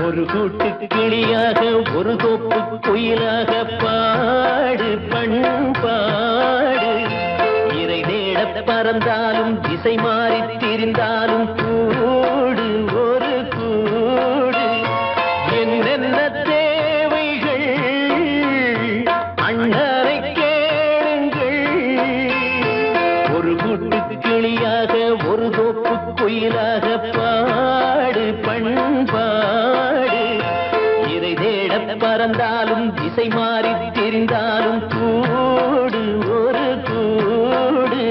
ஒரு கூட்டு கிளியாக ஒரு தோப்பு குயிலாக பாடு பண்பாடு. இறை தேட பறந்தாலும் திசை மாறி திரிந்தாலும் கூடு ஒரு கூடு. என்னென்ன தேவைகள் அண்ணரை கேளுங்கள். ஒரு கூட்டு கிளியாக ஒரு தோப்பு குயிலாக பாடு பண்பாடு. இறை தேட பறந்தாலும் திசை மாறி திரிந்தாலும் கூடு ஒரு கூடு.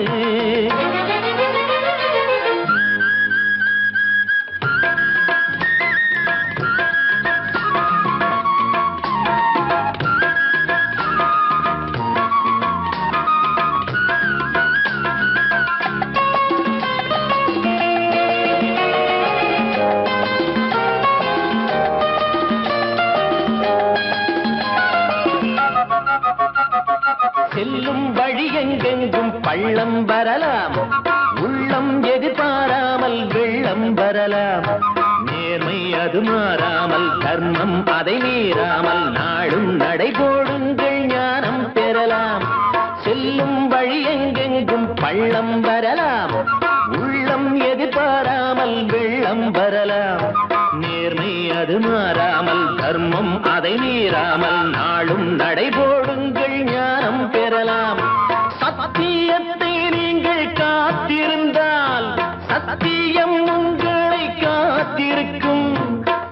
செல்லும் வழி எங்கெங்கும் பள்ளம் வரலாம், உள்ளம் எதிர்பாராமல் வெள்ளம் வரலாம். நேர்மை அது மாறாமல் தர்மம் அதை மீறாமல் நாடும் நடைபோடுங்கள் ஞானம் பெறலாம். செல்லும் வழி எங்கெங்கும் பள்ளம் வரலாம், உள்ளம் எதிர்பாராமல் வெள்ளம் வரலாம். நேர்மை அது மாறாமல் தர்மம் அதை மீறாமல் நாளும் நடைபோடுங்கள் ஞானம் பெறலாம். சத்தியத்தை நீங்கள் காத்திருந்தால் சத்தியம் உங்களை காத்திருக்கும்.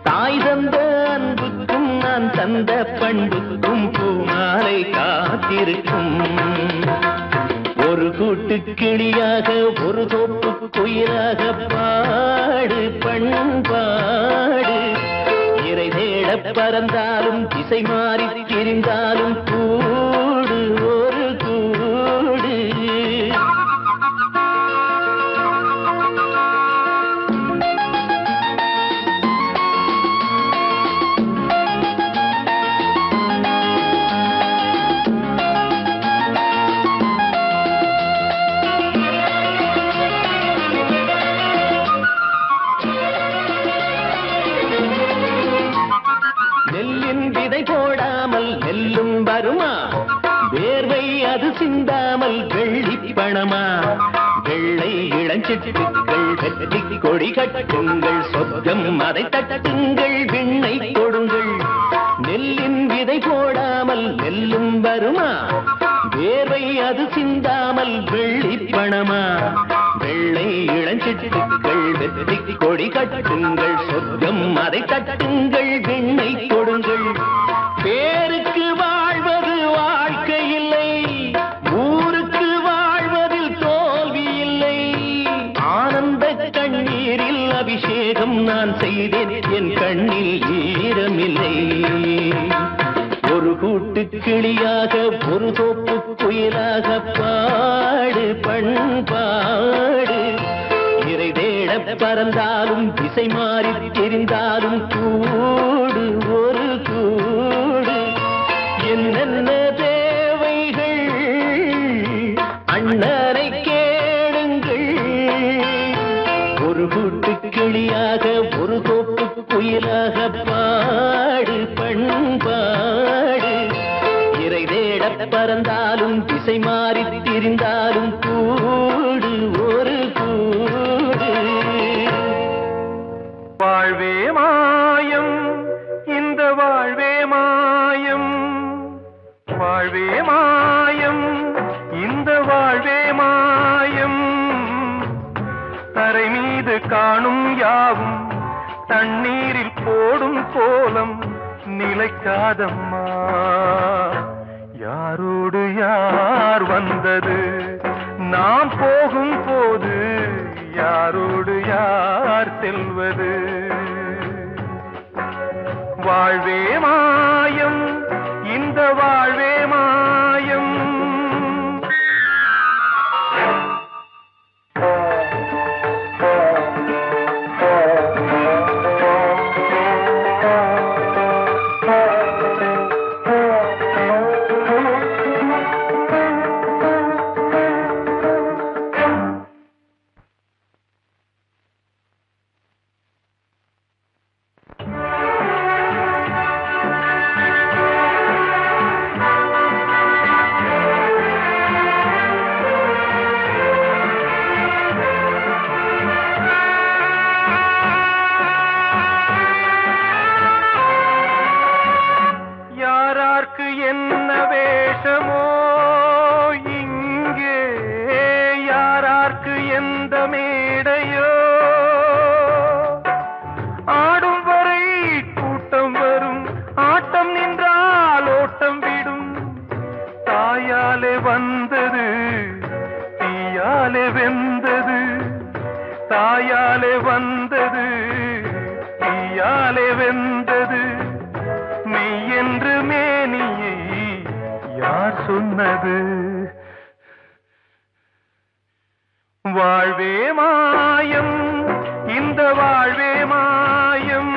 தாய் தந்த அன்புக்கும் நான் தந்த பண்புக்கும் பூமாலை காத்திருக்கும். ஒரு கூட்டு கிளியாக ஒரு தோப்பு குயிலாக பாடு பண்பாடு. இறை தேட பறந்தாலும் திசை மாறி திரிந்தாலும் கூடு ஒரு கூடு. நெல்லின் விதை போடாமல் நெல்லும் வருமா? வேர்வை அது சிந்தாமல் வெள்ளி பணமா? வெள்ளை இளஞ்சிட்டுக்கள் வெற்றி கொடி கட்டுங்கள், சொர்க்கம் அதை தட்டுங்கள், விண்ணை கொடுங்கள். நெல்லின் விதை போடாமல் நெல்லும் வருமா? வேர்வை அது சிந்தாமல் வெள்ளி பணமா? வெள்ளை இளஞ்சிட்டுக்கள் வெற்றி கொடி கட்டுங்கள், சொர்க்கம் அதை தட்டுங்கள், விண்ணை கொடுங்கள். பேருக்கு வாழ்வது வாழ்க்கை இல்லை, ஊருக்கு வாழ்வதில் தோல்வி இல்லை. ஆனந்த கண்ணீரில் அபிஷேகம் நான் செய்தேன், என் கண்ணில் ஈரமில்லை. ஒரு கூட்டு கிளியாக ஒரு தோப்பு குயிலாக பாடு பண்பாடு. இறை தேட பறந்தாலும் திசை மாறி தெரிந்தாலும் கூடு ஒரு கூடு. என்னென்ன தேவைகள் அண்ணரை கேளுங்கள். ஒரு கூட்டு கிளியாக ஒரு தோப்பு குயிலாக பாடு பண்பாடு. இறை தேட பறந்தாலும் திசை மாறி திரிந்தாலும் கூடு ஒரு கூடு. வாழ்வே மாயம் இந்த வாழ்வே மாயம், வாழ்வே மாயம் இந்த வாழ்வே மாயம். தரை மீது காணும் யாவும் தண்ணீரில் போடும் கோலம் நிலைக்காதம்மா. யாரோடு யார் வந்தது நாம் போகும் போது, யாரோடு யார் செல்வது? வாழ்வே மாயம் இந்த வாழ்வே மாயம். கண்ணாலே வெந்தது மெய் என்று மேனியை யார் சொன்னது? வாழ்வே மாயம், இந்த வாழ்வே மாயம்.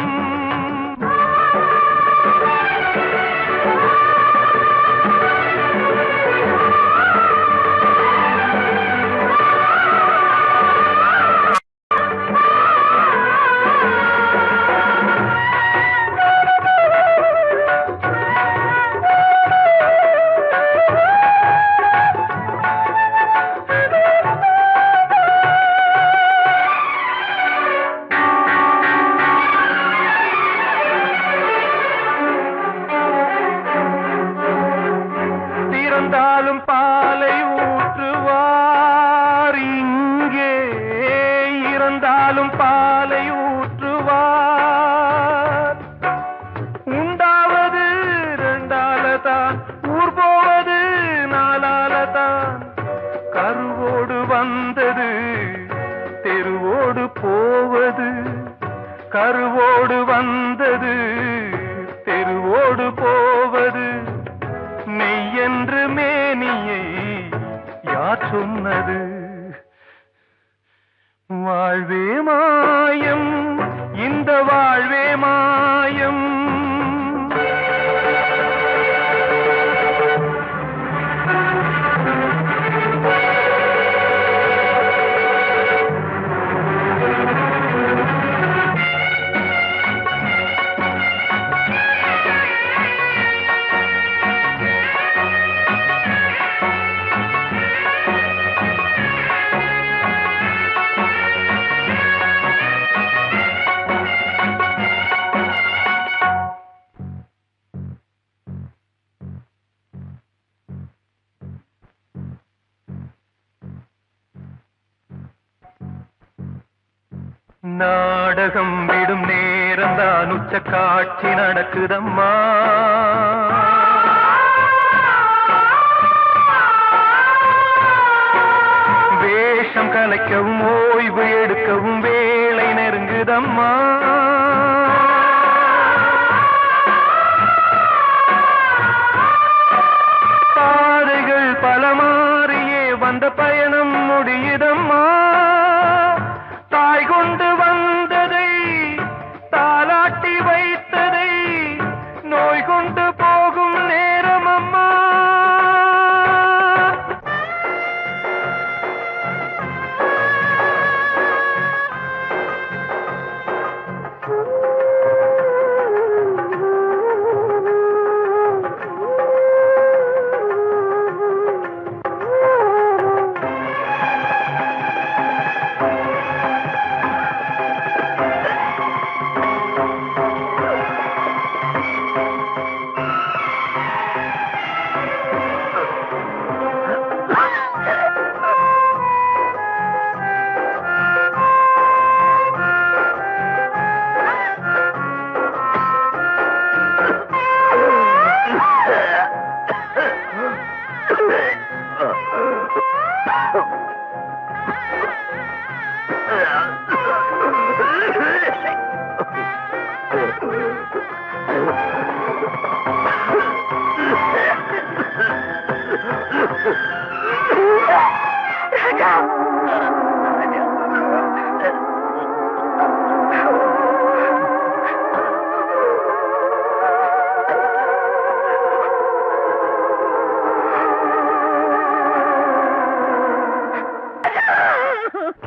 இறந்தாலும் பாலை ஊற்றுவார் இங்கே, இறந்தாலும் பாலை ஊற்றுவார். உண்டாவது ரெண்டாலதான், ஊர் போவது நாலாலதான். கருவோடு வந்தது தெருவோடு போவது, கருவோடு வந்தது தெருவோடு போவது. மெய் என்று மேனியை யார் சொன்னது? வாழ்வே மாயம், இந்த வாழ்வே மாயம். நாடகம் விடும் நேரம்தான் உச்ச காட்சி நடக்குதம்மா. வேஷம் கலைக்கவும் ஓய்வு எடுக்கவும் வேளை நெருங்குதம்மா. பாதைகள் பல மாறியே வந்த பயணம் முடியுதம்மா. தாய் கொண்டு வந்ததை தாலாட்டி வைத்ததை நோய் கொண்டு போகும் நேரம் அம்மா.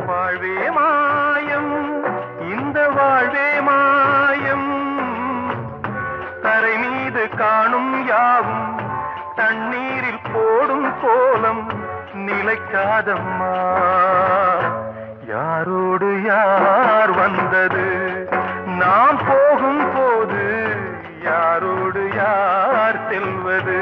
வாழ்வே மாயம், இந்த வாழ்வே மாயம். தரை மீது காணும் யாவும் தண்ணீரில் போடும் கோலம் நிலைக்காதம்மா. யாரோடு யார் வந்தது நாம் போகும் போது, யாரோடு யார் செல்வது?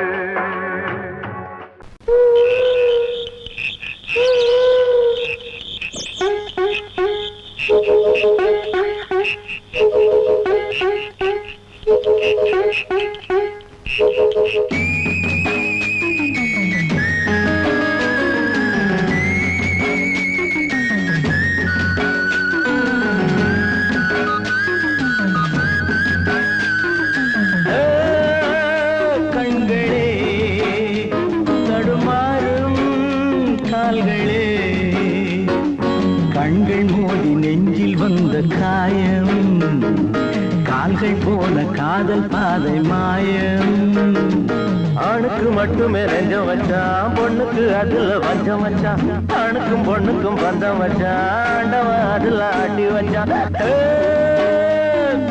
கால்கள் போன காதல் பாதை மாயம். ஆணுக்கு மட்டுமே நெஞ்சம் வச்சான், பொண்ணுக்கு அதுல வஞ்சம் வச்சான். ஆணுக்கும் பொண்ணுக்கும் பந்தம் வச்சான், ஆண்டவன் அதுல ஆட்டி வச்சான்.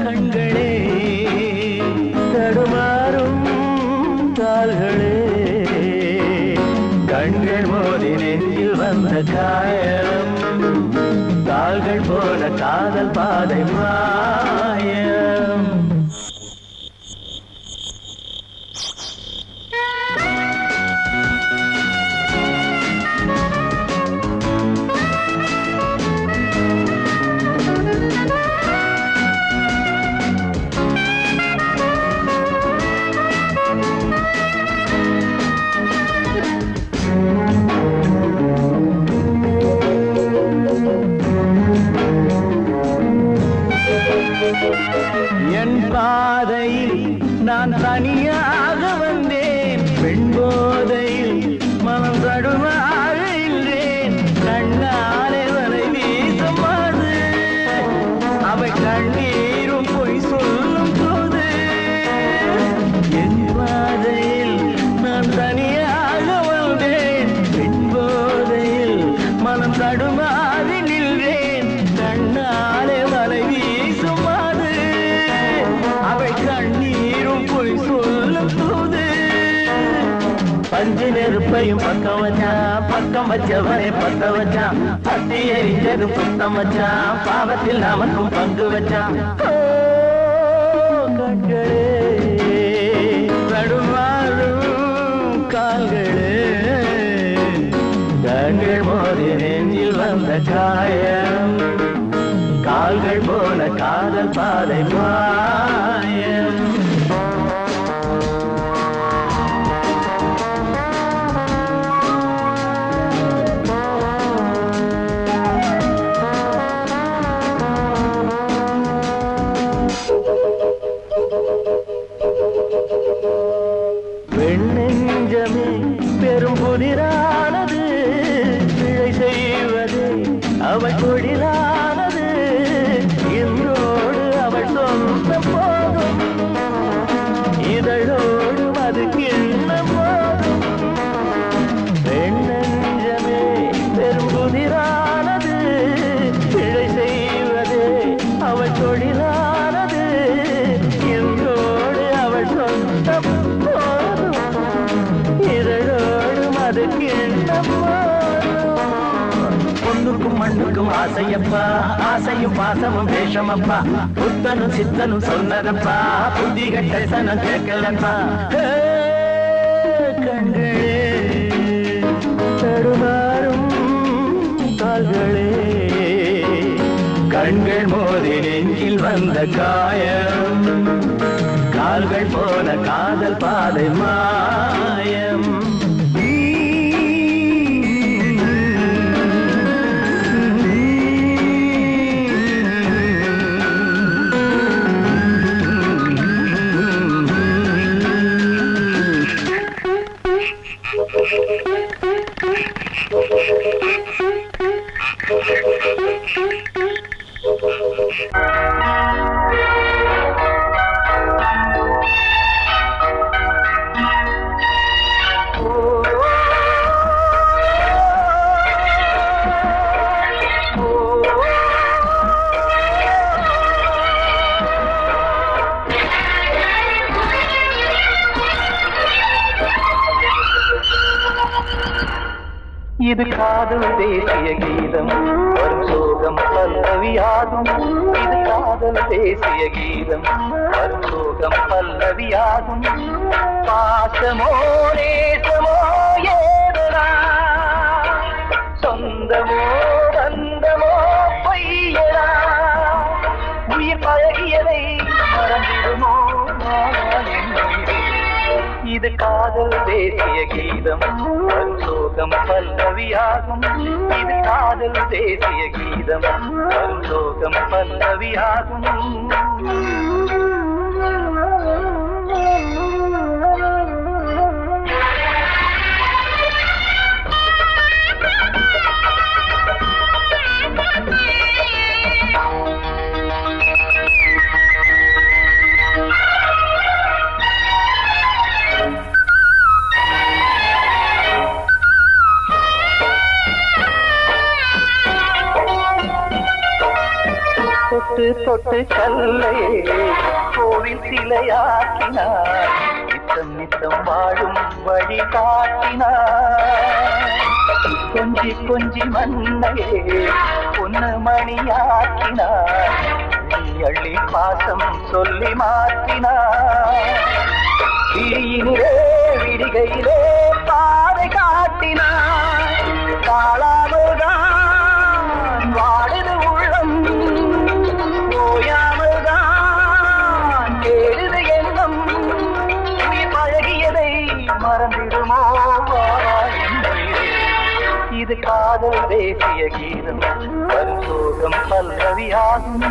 கண்களே தடுமாறும் கால்களே, கண்கள் மோதி நெஞ்சில் வந்த காயம். கால்கள் போல காதல் பாதை மாயம். என் பாதையில் நான் தனியாக வந்தேன், பெண் போதையில் மனம் தடுமாக இல்லேன். கண்ணாலே வலை வீசுமாது, அவை கண்ணீரும் பொய் சொல்லும் போது. என் பாதையில் நான் தனியாக வந்தேன், பெண் போதையில் மனம் தடுமாக நின்றேன். கண்ணாலே வலை வீசுமாது, அவை கண்ணீரும் பொய் சொல்லும் போது. பஞ்சு நெருப்பையும் பக்கம் வச்சான், பக்கம் வச்சவரை பத்த வச்சான். பத்தி எரிஞ்சதும் புத்தம் வச்சான், பாவத்தில் நமக்கும் பங்கு வச்சான். கண்களே தடுமாறும் கால்களே, கண்கள் மோதி நெஞ்சில் வந்த காயம். கால்கள் போல காதல் பாதை மாயம். வெண்ணெஞ்சமே பெரும் புதிரானது, பிழை செய்வது அவள் தொழிலானது. இன்றோடு அவள் சொந்த போதும், இதழோடு அது கிண்ண போதும். வெண்ணெஞ்சமே பெரும் புதிரானது, பிழை செய்வது அவள் தொழிலானது. இன்றோடு அவள் சொந்த போதும், இதழோடு அது கிண்ண போதும். பொண்ணுக்கும் மண்ணுக்கும் ஆசையப்பா, ஆசையும் பாசமும் வேஷமப்பா. புத்தனும் சித்தனும் சொன்னதப்பா, புத்தி கட்ட சனம் கேட்கலப்பா. கண்களே தடுமாறும் கால்களே, கண்கள் மோதி நெஞ்சில் வந்த காயம். கால்கள் போல காதல் பாதை மாயம். இது காதல் தேசிய கீதம், வரும் சோகம் பல்லவியாகும். இது காதல் தேசிய கீதம், வரும் சோகம் பல்லவியாகும். பாசமோ நேசமோ ஏதனா, சொந்தமோ பந்தமோ பொய்யனா. உயிர் பழகியதை மறந்திடுமோ இது காதல் தேசிய கீதம், வரும் சோகம் பல்லவியாகும். இது காதல் தேசிய கீதம், வரும் சோகம் பல்லவியாகும். தொட்டு கல்லையே கோவில் சிலையாக்கினார். நித்தம் நித்தம் வாழும் வழி காட்டினார். கொஞ்சி கொஞ்சி மண்ணையே பொன்னு மணியாக்கினார். அள்ளி பாசம் சொல்லி மாற்றினார். விழியினிலே விடிகையிலே பாதை காட்டினார். காளாமல்தான் வாடுது உள்ளம், ஓயாமல்தான் கேடுது எண்ணம். உயிர் பழகியதை மறந்திடுமோ இது காதல் தேசிய கீதம். பரிசோகம் பல்லவியாகும்.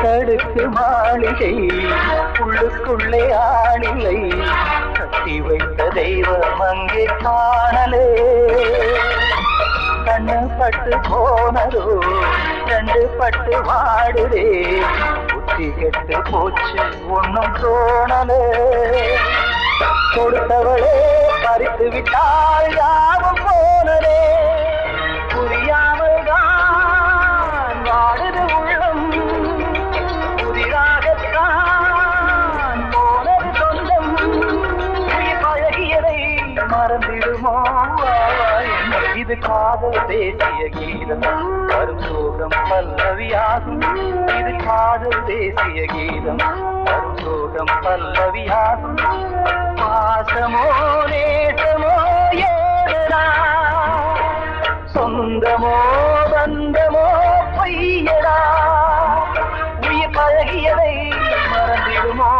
கடுக்கு மாளிகை உள்ளுக்குள்ளே ஆளிலை. கட்டி வைத்த தெய்வம் அங்கே காணலே. கண்ணு பட்டு போனதோ ரெண்டு பட்டு வாடுதே. புத்தி கெட்டு போச்சு ஒன்னும் தோணலே. கொடுத்தவளே பறித்து விட்டால் யாவும் போனதே. புரியாமல் தான் வாடுது உள்ளம். புதிராகத்தான் போனது சொந்தம். உயிர் பழகியதை மறந்திடுமோ இது காதல் தேசிய கீதம். வரும் சோகம் பல்லவியாகும். இது காதல் தேசிய கீதம். வரும் சோகம் பல்லவியாகும். பாசமோ நேசமோ ஏதா, சொந்தமோ பந்தமோ பொய்யடா. உயிர் பழகியதை மறந்திடுமோ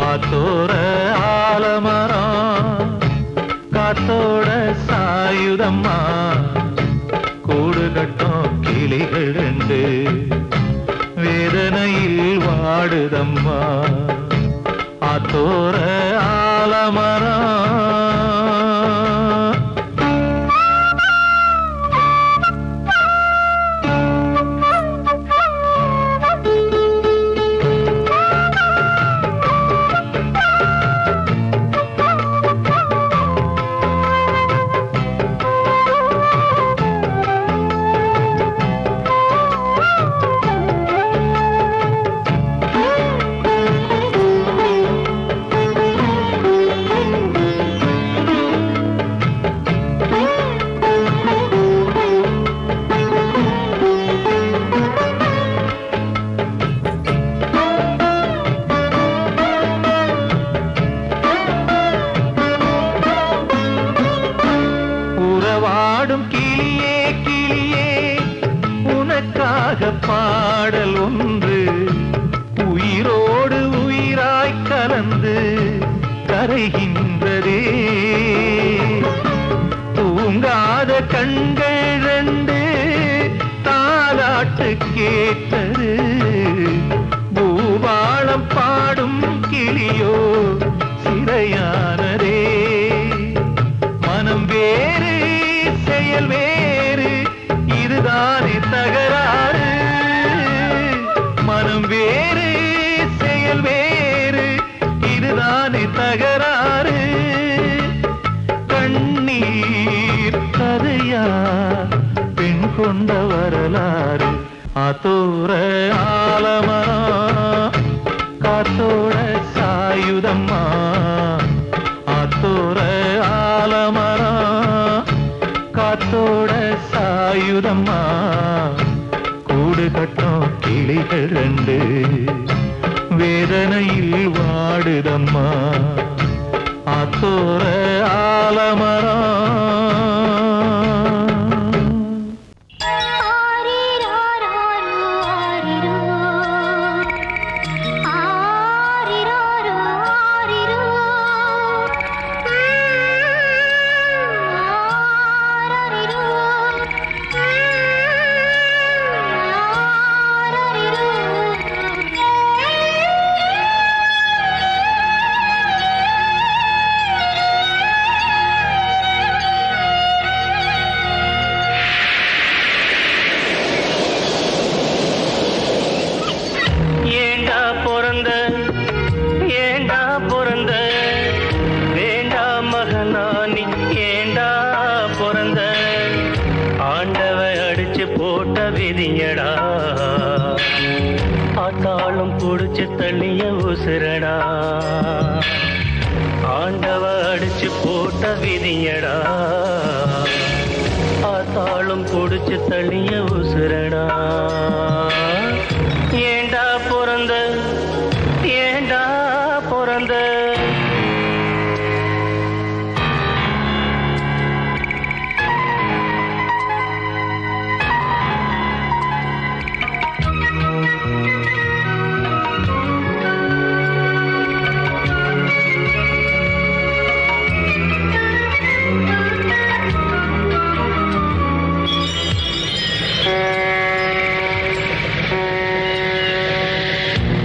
காத்தோர ஆலமரம் காத்தோட சாயுதம்மா. கூடு கட்டும் கிளிகள் ரெண்டு வேதனையில் வாடுதம்மா. ஆத்தோர ஆலமரம். பாடல் ஒன்று உயிரோடு உயிராய் கலந்து கரைகின்றதே. தூங்காத கண்கள் ரெண்டு தாலாட்டு கேட்டது. பூபாளம் பாடும் கிளியோ சிறையானதே. மனம் வேறு செயல் வேறு இதுதானே தகராறு. மனம் வேறு செயல் வேறு இதுதானே தகராறு. கண்ணீர் கதையா பெண் கொண்ட வரலாறு. ஆத்தோர ஆலமரம் காத்தோட சாயுதம்மா. ஆத்தோர ஆலமரம் காத்தோட சாயுதம்மா. கூடு கட்டும் கிளிகள் ரெண்டு வேதனையில் வாடுதம்மா. ஆத்தோர ஆலமரம். ஆத்தாளும் புடிச்சு தள்ளிய உசுரடா ஆண்டவ அடிச்சு போட்ட விதியடா ஆத்தாளும் புடிச்சு தள்ளிய உசுரடா ஏண்டா பிறந்த ஏண்டா பிறந்த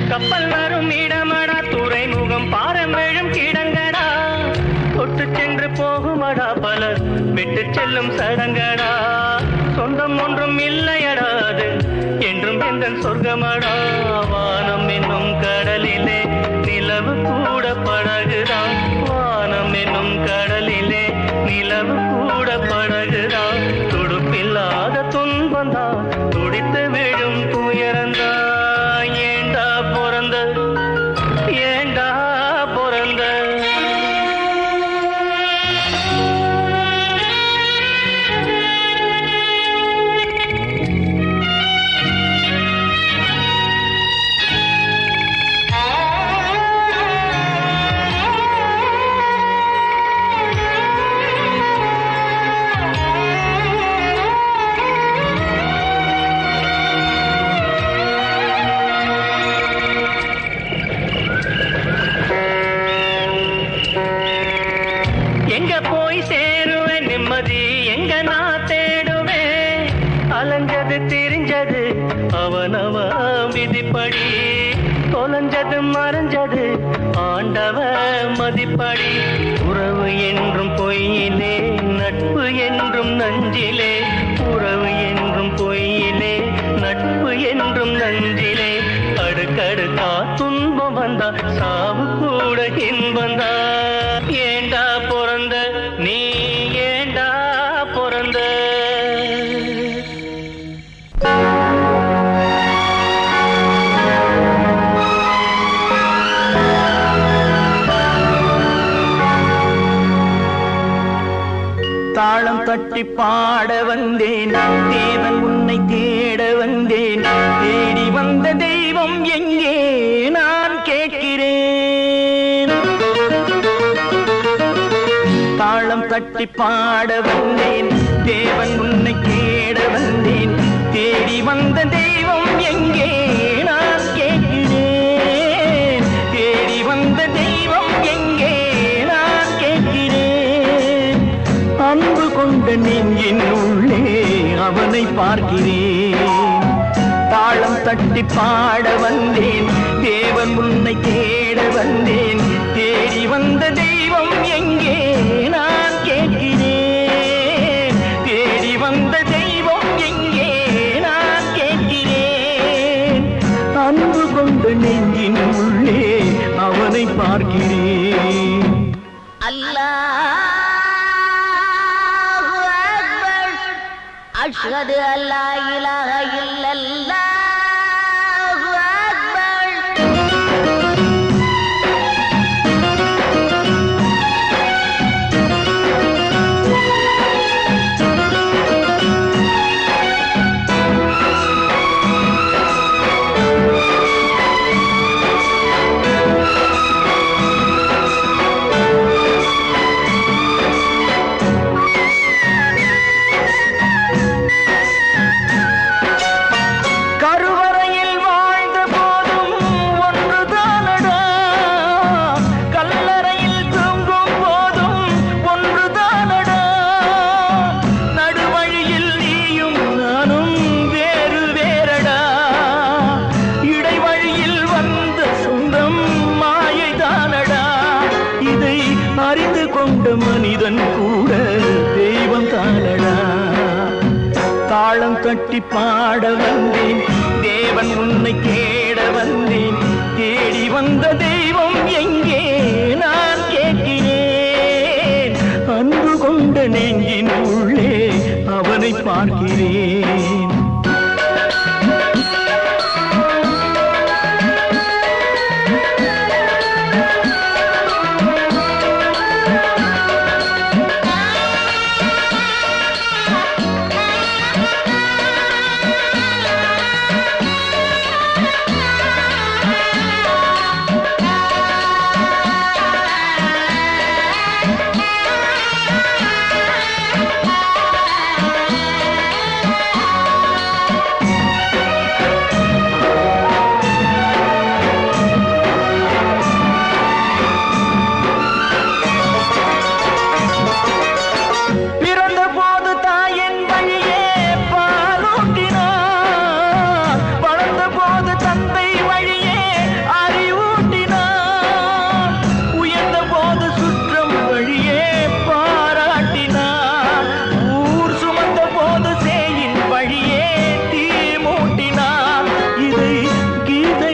கப்பல் வரும் இடமடா துறைமுகம் பாரம்பெழும் கிடங்கடா தொட்டு சென்று போகுமடா பலர் விட்டு செல்லும் சடங்கடா சொந்தம் ஒன்றும் இல்லையடா அது என்றும் எந்த சொர்க்கமடா வானம் என்னும் கடலிலே நிலவு கூட படகுதான் வானம் என்னும் கடலிலே நிலவு கூட படகுதான் துடுப்பில்லாத துன்பந்தான் துடித்து விழும் துயரந்தான் ஏண்டா பிறந்த எங்க போய் சேருவேன் நிம்மதி எங்க நான் தேடுவேன் அலைஞ்சது திரிஞ்சது அவனவ விதிப்படி தொலைஞ்சது மறைஞ்சது ஆண்டவ மதிப்படி உறவு என்றும் பொய்யிலே நட்பு என்றும் நஞ்சிலே உறவு என்றும் பொய்யிலே நட்பு என்றும் நஞ்சிலே அடுக்கடுக்கா துன்பம் வந்தா சாவு கூட இன்பந்தா ஏண்டா பிறந்த நீ ஏண்டா பிறந்த தாளம் தட்டி பாட வந்தேன் தேவன் உன்னை தேட வந்தேன் தேடி வந்த தெய்வம் எங்கே நான் கேட்கிறேன் தாளம் தட்டி பாட வந்தேன் தேவன் உன்னை தேட வந்தேன் தேடி வந்த தெய்வம் எங்கே நான் கேட்கிறேன் தேடி வந்த தெய்வம் எங்கே நான் கேட்கிறேன் அன்பு கொண்ட நெஞ்சின் உள்ளே அவனை பார்க்கிறேன் தாளம் தட்டி பாட வந்தேன் தேவன் உன்னை தேட வந்தேன் தேடி வந்த தெய்வம் எங்கே நான் கேட்கிறேன் தேடி வந்த தெய்வம் எங்கே நான் கேட்கிறேன் அன்பு கொண்ட நெஞ்சின் உள்ளே அவனை பார்க்கிறேன் அல்லாஹ் அக்பர் அஷ்ஹது அல்லா இலாஹ இல்லல்லாஹ் மனிதன் கூட தெய்வம் தானடா தாளம் தட்டி பாட வந்தேன் தேவன் உன்னை தேட வந்தேன் தேடி வந்த தெய்வம் எங்கே நான் கேட்கிறேன் அன்பு கொண்ட நெஞ்சின் உள்ளே அவனை பார்க்கிறேன்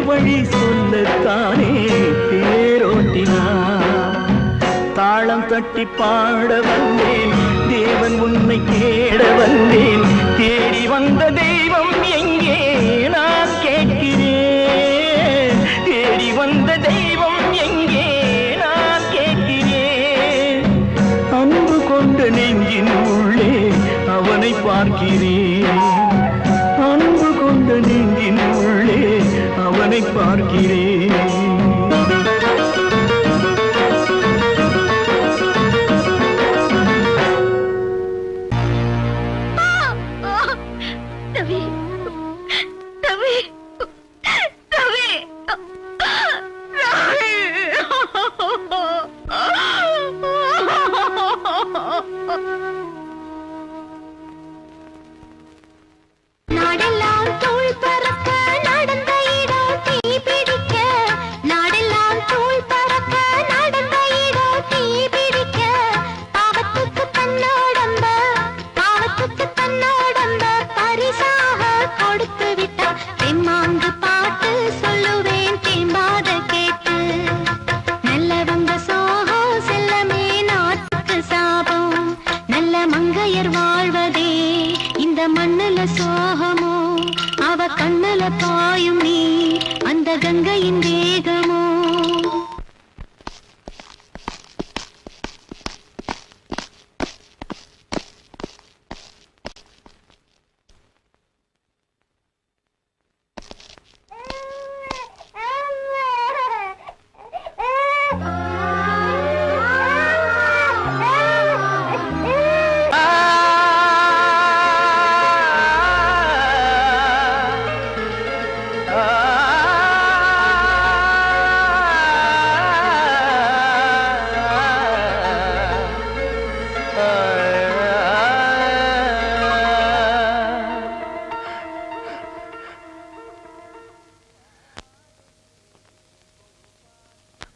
வழி சொல்லத்தானே தேரோட்டினார். தாளம் தட்டி பாட வந்தேன், தேவன் உன்னை தேட வந்தேன். தேடி வந்த தெய்வம் எங்கே நான் கேட்கிறேன். தேடி வந்த தெய்வம் எங்கே நான் கேட்கிறேன். அன்பு கொண்ட நெஞ்சின் உள்ளே அவனை பார்க்கிறேன். அன்பு கொண்ட நெஞ்சின் உள்ளே அவனை பார்க்கிறேன்.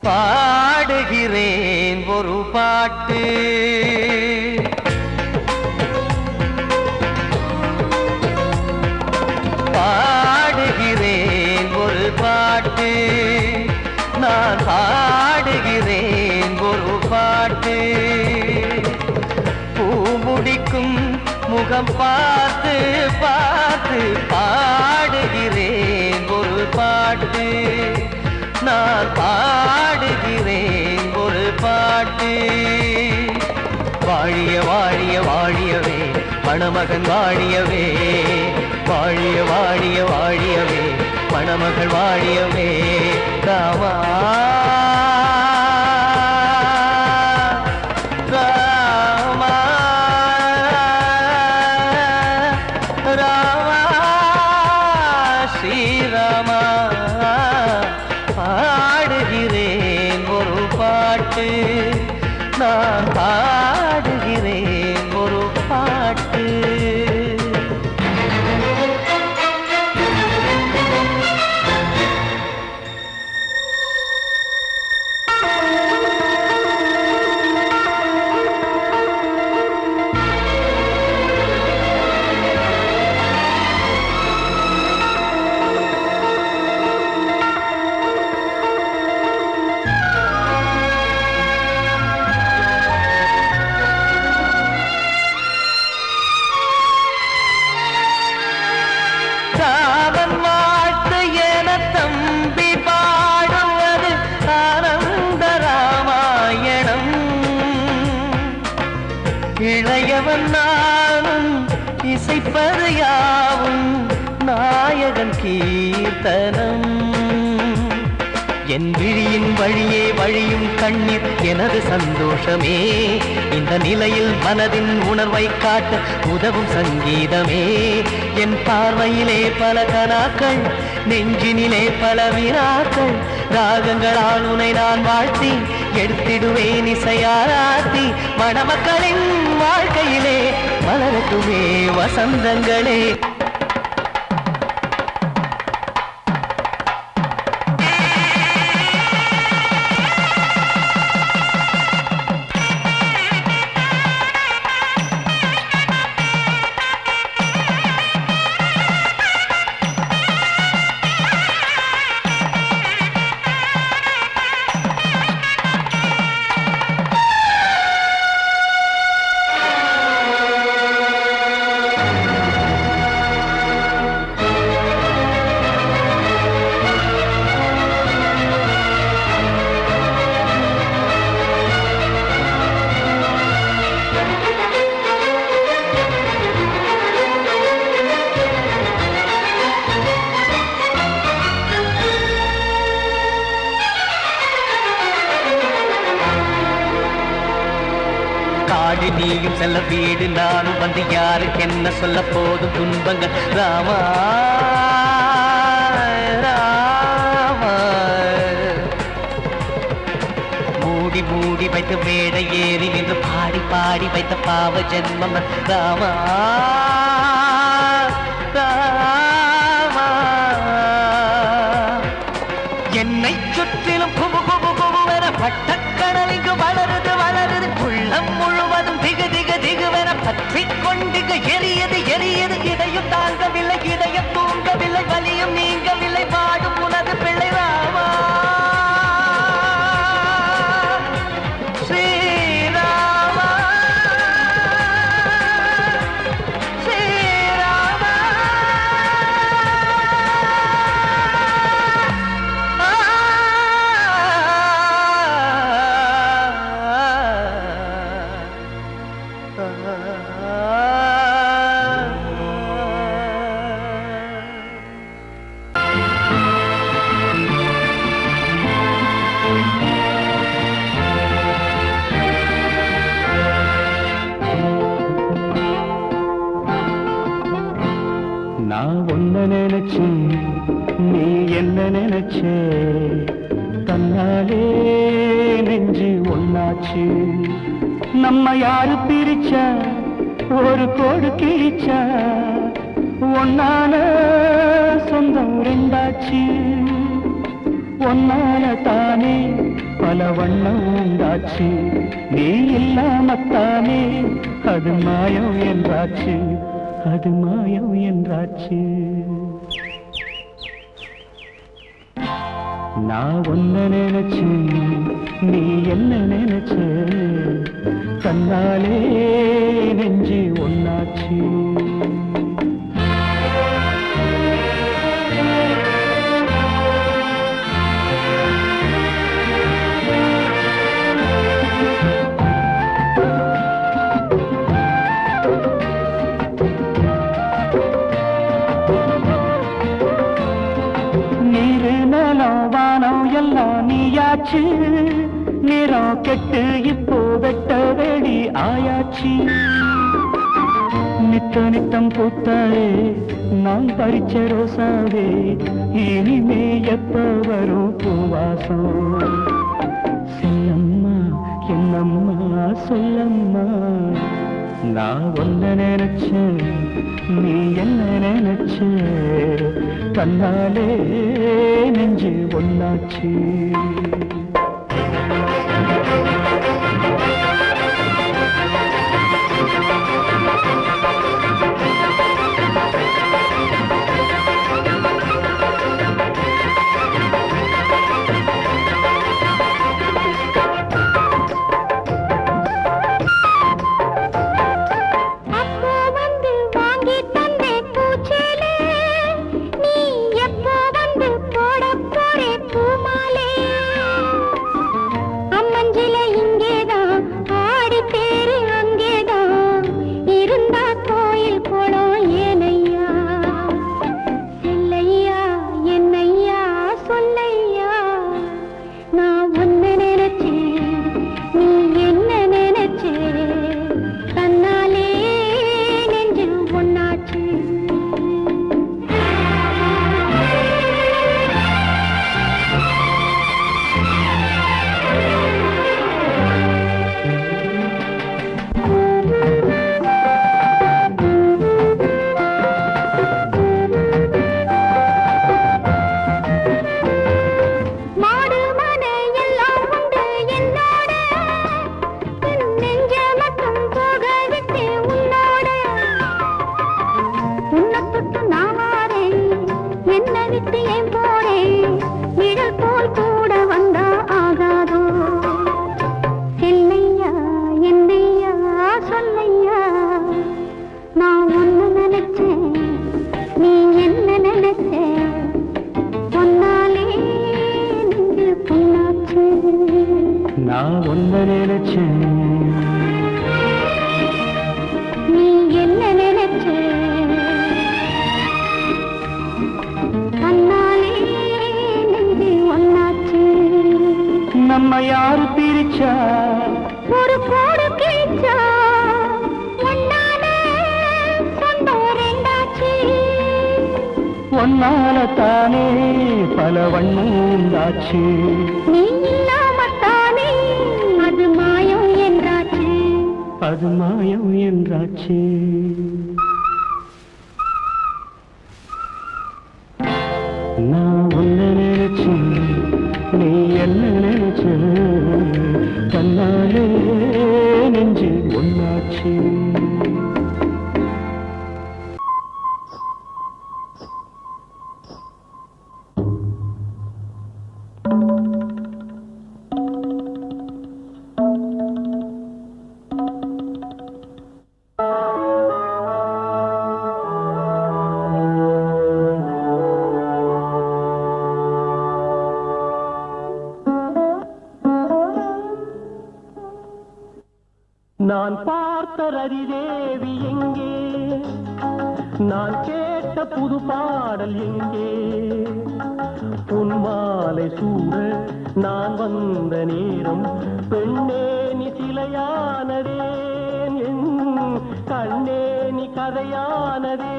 பாடுகிறேன் ஒரு பாட்டு, பாடுகிறேன் ஒரு பாட்டு, நான் பாடுகிறேன் ஒரு பாட்டு. பூ முடிக்கும் முகம் பார்த்து பார்த்து பாடுகிறேன் ஒரு பாட்டு, நான் பாடுகிறேன் ஒரு பாட்டு. வாழிய வாழிய வாழியவே மணமகன் வாழியவே, வாழிய வாழிய வாழியவே மணமகள் வாழியவே. ராமா ராமா ராமா ஸ்ரீராமா. பாடுகிறேன் ஒரு பாட்டு, நான் பாடுகிறேன் ஒரு பாட்டு. இளையவன் நானும் இசைப்பது யாவும் நாயகன் கீர்த்தனம். என் விழியின் வழியே வழியும் கண்ணீர் எனது சந்தோஷமே. இந்த நிலையில் மனதின் உணர்வை காட்ட உதவும் சங்கீதமே. என் பார்வையிலே பல கனாக்கள், நெஞ்சினிலே பல வினாக்கள். ராகங்களால் உனை நான் வாழ்த்தி எடுத்திடுவேன் இசையாராத்தி. மணமக்களின் வாழ்க்கையிலே மலரட்டுமே வசந்தங்களே. வாடி நீயும் செல்ல வீடு நானும் வந்து யாருக்கு என்ன சொல்ல போதும் துன்பங்கள் ராமா ராமா மூடி மூடி வைத்த மேடை ஏறி நின்று பாடி பாடி வைத்த பாவ ஜென்மம் ராமா ராமா என்னை சுற்றிலும் குபு குபு குபுவென பட்டக்கடல் இங்கு வளருது வளருது உள்ளம் முழுவதும் திகு திகு திகுவென பற்றிக் கொண்டு எரியது எரியது இதையும் தாங்கவில்லை இதயம் தூங்கவில்லை வலியும் நீங்கவில்லை பாடும் உனது பிள்ளை ராமா ஸ்ரீராமா ஸ்ரீராமா நான் ஒன்ன நினைச்சு நீ என்ன நினைச்சே தன்னாலே நெஞ்சு ஒன்னாச்சு நம்ம யாரு பிரிச்சா ஒரு கோடு கிழிச்சா ஒன்னான சொந்தம் ரெண்டாச்சு ஒன்னால தானே பல வண்ணம் உண்டாச்சு நீ இல்லாமத்தானே அது மாயம் என்றாச்சு அது மாயம் என்றாச்சு நான் ஒன்ன நினைச்சு நீ என்ன நினைச்ச தன்னாலே நெஞ்சு ஒன்னாச்சு நீயாச்சு நிறம் கெட்டு இப்போ வெட்ட வெடி ஆயாச்சு நித்த நித்தம் பூத்தாயே நான் பறிச்ச ரோசாவே இனிமே எப்ப வரும் பூவாசம் செல்லம்மா என்னம்மா சொல்லம்மா நான் ஒன்ன நினைச்சேன் நீ என்ன நினைச்ச தன்னாலே நெஞ்சு ஒன்னாச்சு நான் ஒன்ன நினைச்சேன் நீ என்ன நினைச்ச கண்ணாலே நெஞ்சு ஒன்னாச்சு நம்ம யாரு பிரிச்சா ஒரு கோடு கிழிச்சா பொன்னால தானே பல வண்ணம் உண்டாச்சு. நீ இல்லாமத்தானே அது மாயம் என்றாச்சு. அது மாயம் என்றாச்சு. நான் உன்னை நினைச்சு நீ என்ன நினைச்ச தன்னாலே நெஞ்சு ஒன்னாச்சு. நான் பார்த்த ரதிதேவி எங்கே, நான் கேட்ட புது பாடல் எங்கே, உன் மாலை சூட நான் வந்த நேரம் பெண்ணே நீ சிலையானதே, கண்ணே நீ கதையானதே.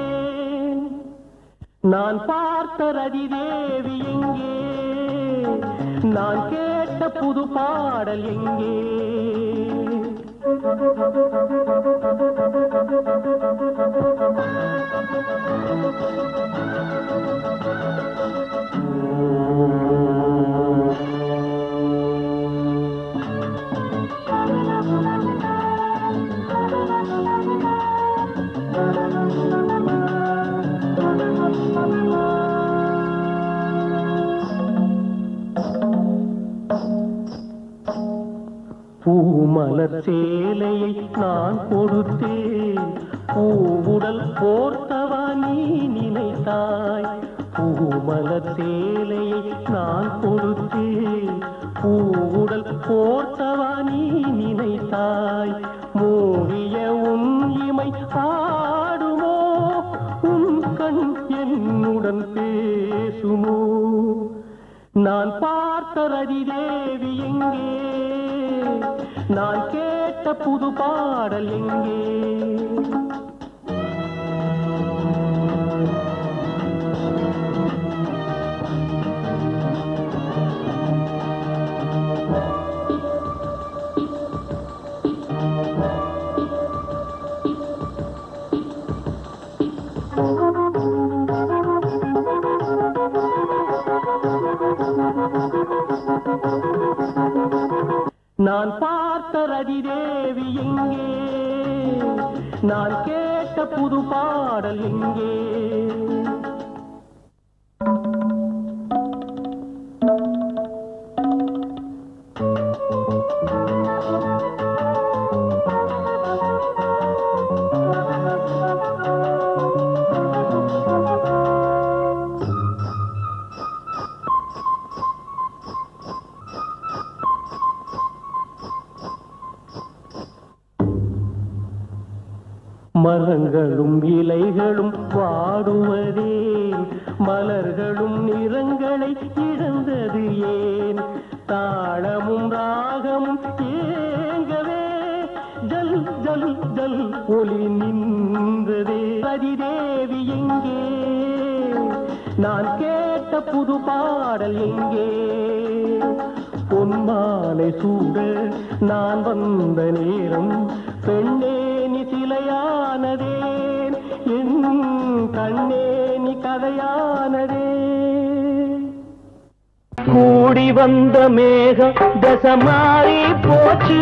நான் பார்த்த ரதிதேவி எங்கே, நான் கேட்ட புது பாடல் எங்கே. பூமலர் சேலையை நான் கொடுத்தேன், பூவுடல் போர்த்தவா நீ நினைத்தாய். பூமலர் சேலையை நான் கொடுத்தேன், பூவுடல் போர்த்தவா நீ நினைத்தாய். மூடிய உன் இமை ஆடுமோ, உன் கண் என்னுடன் பேசுமோ. நான் பார்த்த ரதிதேவி எங்கே, நான் கேட்ட புது பாடல் எங்கே. நான் பார்த்த ரதிதேவி எங்கே, நான் கேட்ட புது பாடல் எங்கே. மரங்களும் இலைகளும் வாடுவதே, மலர்களும் நிறங்களை இழந்தது ஏன். தாளமும் ராகமும் ஏங்கவே ஜல் ஜல் ஜல் ஒளி நின்றதே. ரதிதேவி எங்கே, நான் கேட்ட புது பாடல் எங்கே. பொன்மாலை சூட நான் வந்த நேரம் பெண்ணே நீ சிலையானதே, என் கண்ணே நீ கதையானதே. கூடி வந்த மேகம் தசை மாறி போச்சு,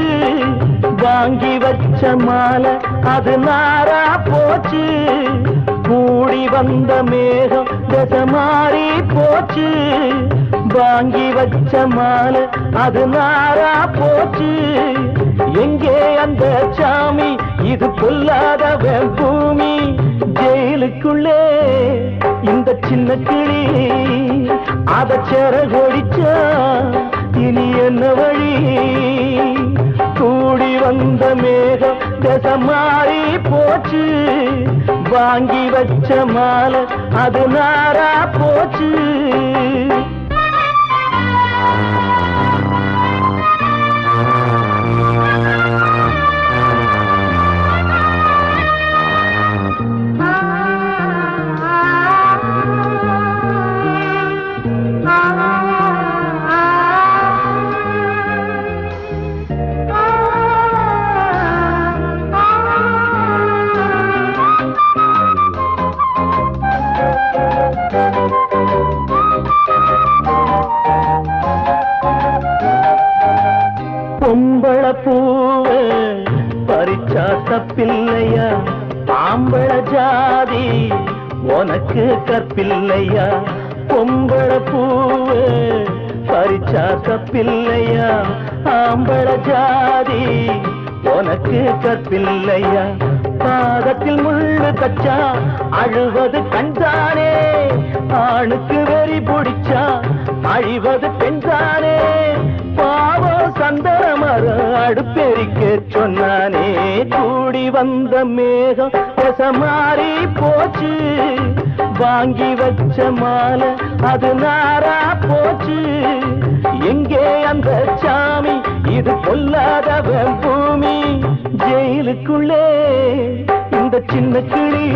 வாங்கி வச்ச மாலை அது நாரா போச்சு. கூடி வந்த மேகம் தசை மாறி போச்சு, வாங்கி வச்ச மாலை அது நாரா போச்சு. எங்கே அந்த சாமி, இது பொல்லாதவன் பூமி. ஜெயிலுக்குள்ளே இந்த சின்ன கிளி அத செரகொடிச்சா இனி என்ன வழி. கூடி வந்த மேகம் தசை மாறி போச்சு, வாங்கி வச்ச மாலை அது நாரா போச்சு. தப்பில்லையா ஆம்பள ஜாதி உனக்கு கற்பில்லையா பொம்பள பூவு பறிச்சா தப்பில்லையா ஆம்பள ஜாதி உனக்கு கற்பில்லையா பாதத்தில் முள்ளு தச்சா அழுவது கண்தானே ஆணுக்கு வெறி பிடிச்சா அழிவது பெண்தானே பாவம் சந்தன மரம் அடுப்பெரிக்க சொன்னானே கூடி வந்த மேகம் மாறி போச்சு வாங்கி வச்ச மாலை அது நாரா போச்சு எங்கே அந்த சாமி இது கொல்லாதவன் பூமி ஜெயிலுக்குள்ளே இந்த சின்ன கிளி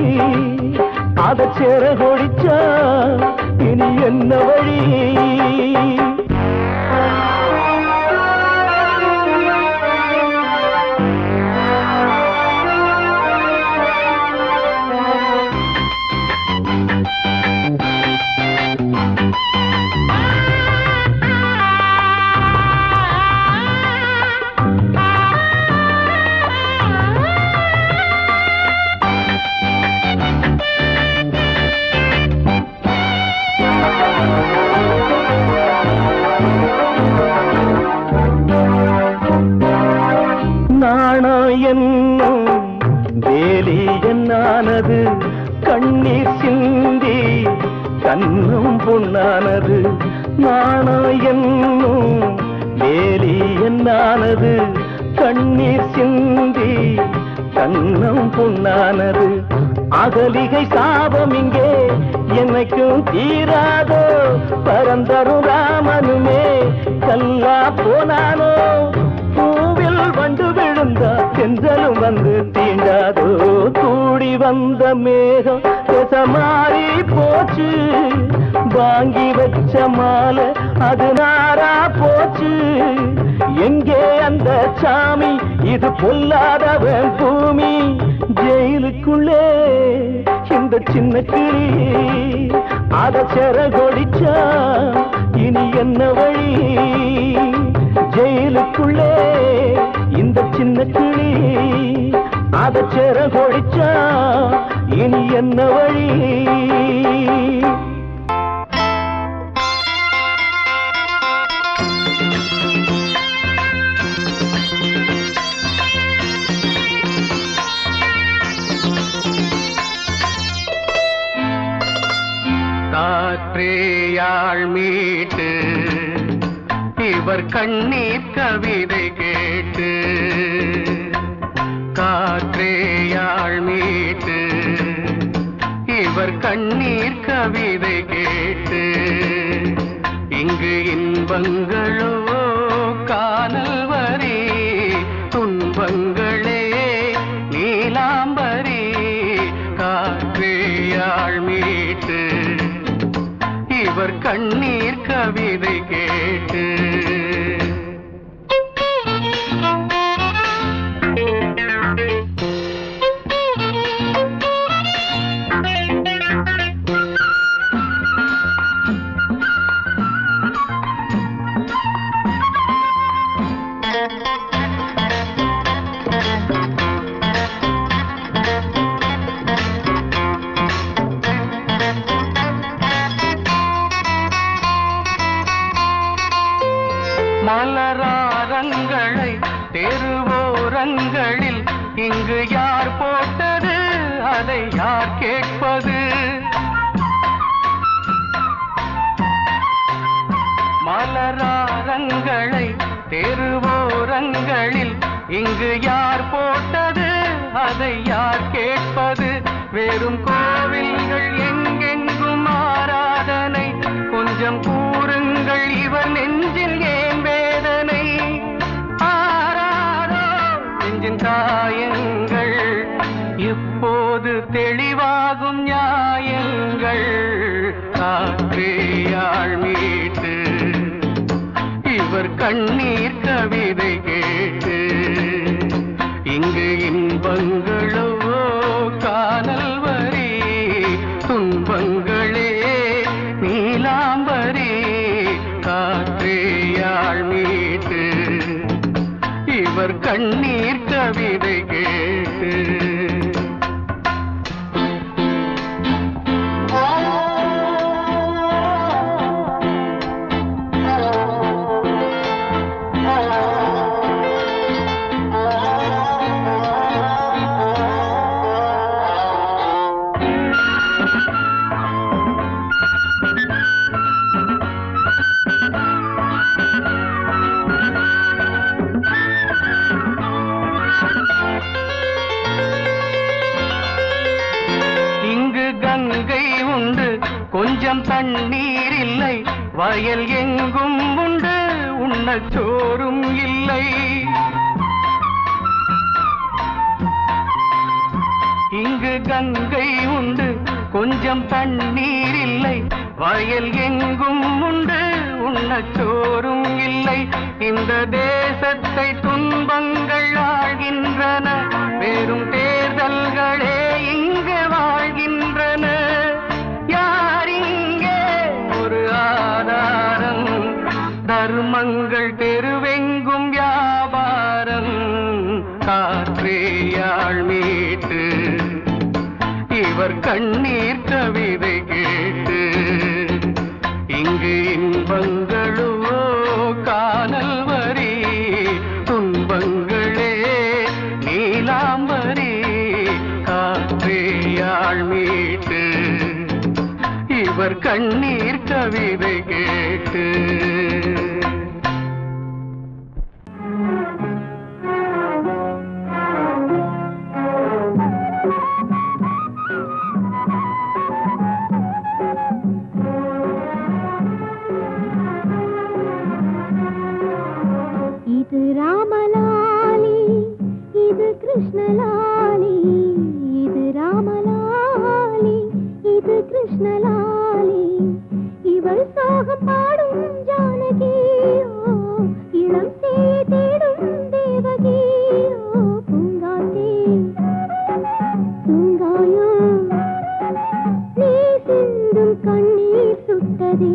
அத சேர கொடிச்சா இனி என்ன வழி என்னும் வேலி என்னானது கண்ணீர் சிந்தி கண்ணும் பொன்னானது நாணம் என்னும் வேலி என்னானது கண்ணீர் சிந்தி கண்ணும் பொன்னானது அகலிகை சாபம் இங்கே என்னைக்கும் தீராதோ பரந்தரும் ராமனுமே கல்லா போனானோ பூவில் வண்டு விழுந்தா செஞ்சலும் வந்து தீண்டாதோ கூடி வந்த மேகம் மாறி போச்சு வாங்கி வச்ச மாலை அது நாரா போச்சு எங்கே அந்த சாமி இது பொல்லாதவன் பூமி ஜெயிலுக்குள்ளே இந்த சின்ன கிளி அத செர கொடிச்சா இனி என்ன வழி ஜெயிலுக்குள்ளே இந்த சின்ன கிளி அத செர கொடிச்சா இனி என்ன வழி காற்றேயாள் மீட்டு இவர் கண்ணீர் கவிதை கேட்டு காற்றேயாள் மீட்டு இவர் கண்ணீர் கவிதை கேட்டு இங்கு இன்பங்களோ காணல் வரி துன்பங்களே நீலாம்பரி காற்றேயாள் மீட்டு இவர் கண்ணீர் கவிதை கேட்டு மலராரங்களை தெருவோரங்களில் இங்கு யார் போட்டது அதை யார் கேட்பது மலராரங்களை தெருவோரங்களில் இங்கு யார் போட்டது அதை யார் கேட்பது வெறும் கோவில்கள் எங்கெங்கும் ஆராதனை கொஞ்சம் கூறுங்கள் இவர் நெஞ்சில் ஏன் வேதனை ஆராரோ நெஞ்சின் காயங்கள் எப்போது தெளிவாகும் நியாயங்கள் காற்றேயாள் மீட்டு இவர் கண்ணீர் கவிதை கேட்டு இங்கு இன்பங்களோ காணல் வரி துன்பங்களே நீலாம்பரி காற்றேயாள் மீட்டு இவர் கண்ணீர் கவிதை கேட்டு கொஞ்சம் தண்ணீர் இல்லை, வயல் எங்கும் உண்டு, உண்ணச் சோறும் இல்லை. இங்கு கங்கை உண்டு, கொஞ்சம் தண்ணீர் இல்லை, வயல் எங்கும் உண்டு, உண்ணச் சோறும் இல்லை. இந்த தேசத்தை துன்பங்கள் ஆழ்கின்றன, வெறும் தேர்தல்களே இங்கு வாழ்கின்றன. தர்மங்கள் தெருவெங்கும் வியாபாரம், காற்றேயாள் மீட்டு இவர் கண்ணீர் கவிதை கேட்டு. இங்கு இன்பங்களோ காணல் வரி, துன்பங்களே நீலாம்பரி. காற்றேயாள் மீட்டு இவர் கண்ணீர் கவிதை கேட்டு. இது ராமலாலி, இது கிருஷ்ணலாலி, இது ராமலாலி, இது கிருஷ்ணலாலி. இவள் சோகம் பாடும் ஜானகியோ, இளம் சேயை தேடும் தேவகியோ. பூங்காத்தே தூங்காயோ, நீ சிந்தும் கண்ணீர் சுட்டதே.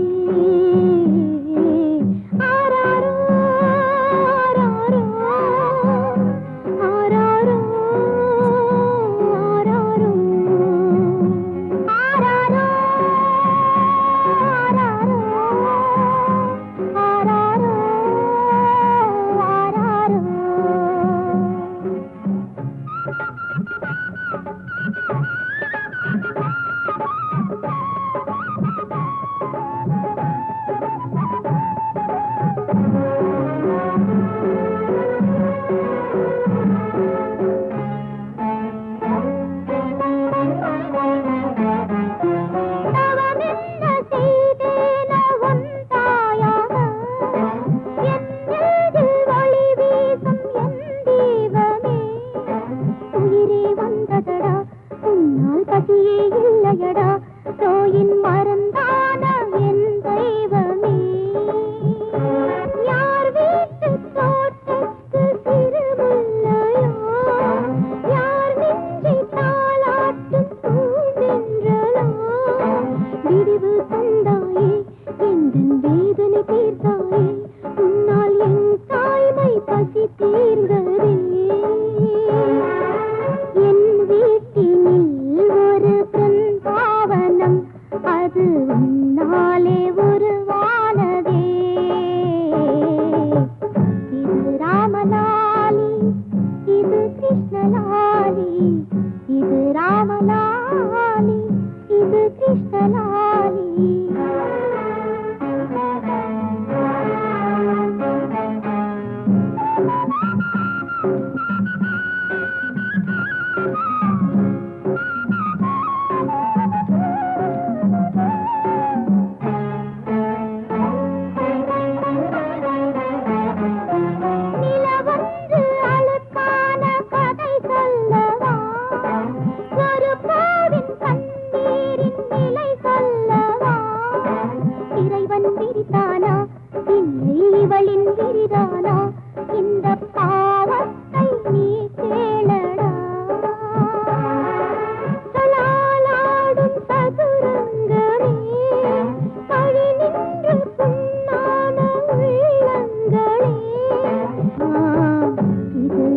இது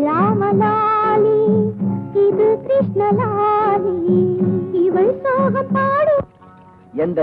எந்த